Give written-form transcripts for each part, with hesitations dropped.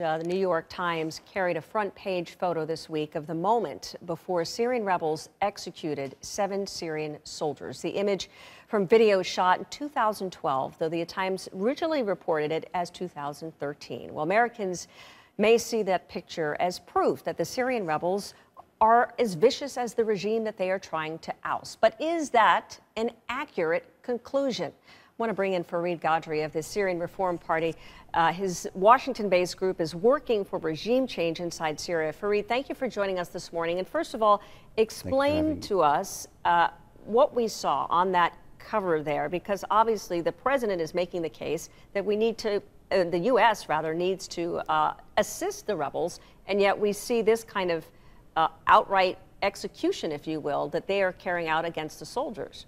The New York Times carried a front-page photo this week of the moment before Syrian rebels executed 7 Syrian soldiers. The image from video shot in 2012, though the Times originally reported it as 2013. Well, Americans may see that picture as proof that the Syrian rebels are as vicious as the regime that they are trying to oust. But is that an accurate conclusion? I want to bring in Fareed Gadri of the Syrian Reform Party. His Washington-based group is working for regime change inside Syria. Fareed, thank you for joining us this morning. And first of all, explain to us what we saw on that cover there, because obviously the president is making the case that we need to, the U.S. rather, needs to assist the rebels, and yet we see this kind of outright execution, if you will, that they are carrying out against the soldiers.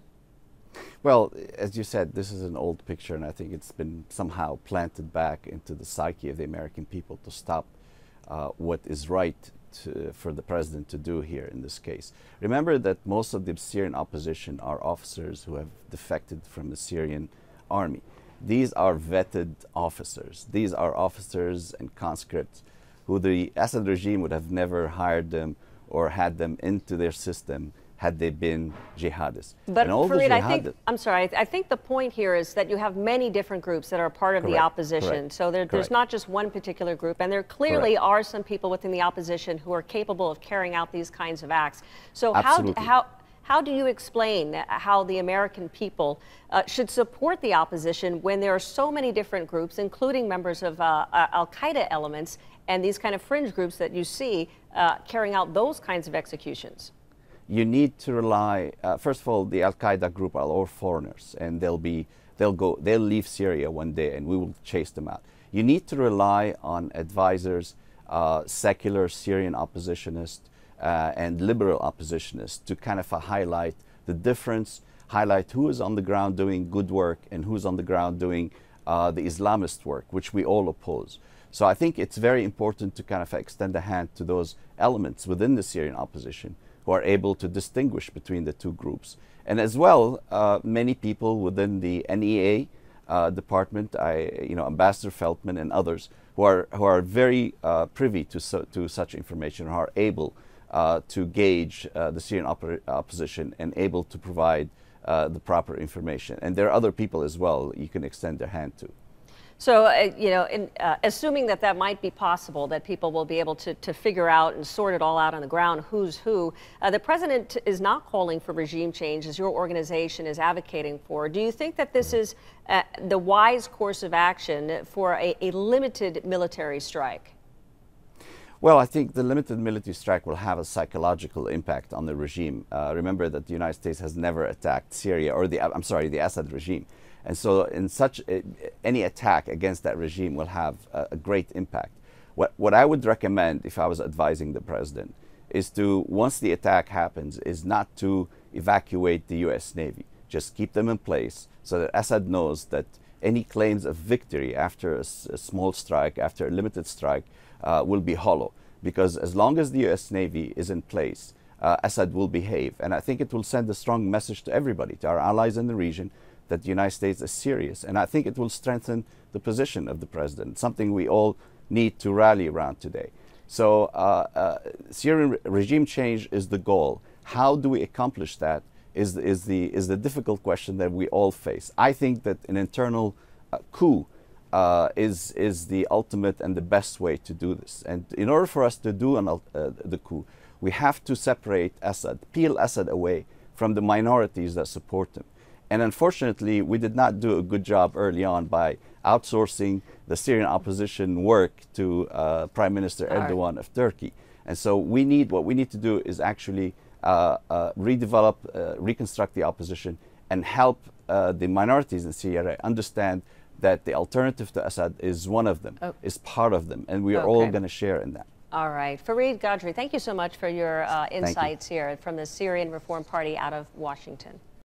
Well, as you said, this is an old picture, and I think it's been somehow planted back into the psyche of the American people to stop what is right for the president to do here in this case. Remember that most of the Syrian opposition are officers who have defected from the Syrian army. These are vetted officers. These are officers and conscripts who the Assad regime would have never hired them or had them into their system had they been jihadists. But Fareed, I think the point here is that you have many different groups that are part of the opposition. So there's not just one particular group, and there clearly are some people within the opposition who are capable of carrying out these kinds of acts. So how do you explain how the American people should support the opposition when there are so many different groups, including members of al-Qaeda elements and these kind of fringe groups that you see carrying out those kinds of executions? You need to rely, first of all, the al-Qaeda group are all foreigners, and they'll leave Syria one day, and we will chase them out. You need to rely on advisors, secular Syrian oppositionists and liberal oppositionists to kind of highlight the difference, highlight who is on the ground doing good work and who's on the ground doing the Islamist work, which we all oppose. So I think it's very important to kind of extend a hand to those elements within the Syrian opposition who are able to distinguish between the two groups. And as well, many people within the NEA department, Ambassador Feltman and others, who are very privy to such information, who are able to gauge the Syrian opposition and able to provide the proper information. And there are other people as well you can extend their hand to. So, assuming that that might be possible, that people will be able to figure out and sort it all out on the ground, who's who, the president is not calling for regime change, as your organization is advocating for. Do you think that this is the wise course of action for a limited military strike? Well, I think the limited military strike will have a psychological impact on the regime. Remember that the United States has never attacked Syria, or the Assad regime. And so in any attack against that regime will have a great impact. What I would recommend if I was advising the president is to, once the attack happens, is not to evacuate the US Navy. Just keep them in place so that Assad knows that any claims of victory after a small strike, after a limited strike, will be hollow. Because as long as the US Navy is in place, Assad will behave. And I think it will send a strong message to everybody, to our allies in the region, that the United States is serious. And I think it will strengthen the position of the president, something we all need to rally around today. So Syrian regime change is the goal. How do we accomplish that is the difficult question that we all face. I think that an internal coup is the ultimate and the best way to do this. And in order for us to do the coup, we have to separate Assad, peel Assad away from the minorities that support him. And unfortunately, we did not do a good job early on by outsourcing the Syrian opposition work to Prime Minister Erdogan of Turkey. And so what we need to do is actually redevelop, reconstruct the opposition and help the minorities in Syria understand that the alternative to Assad is one of them, is part of them, and we are all going to share in that. All right. Fareed Gadri, thank you so much for your insights here from the Syrian Reform Party out of Washington.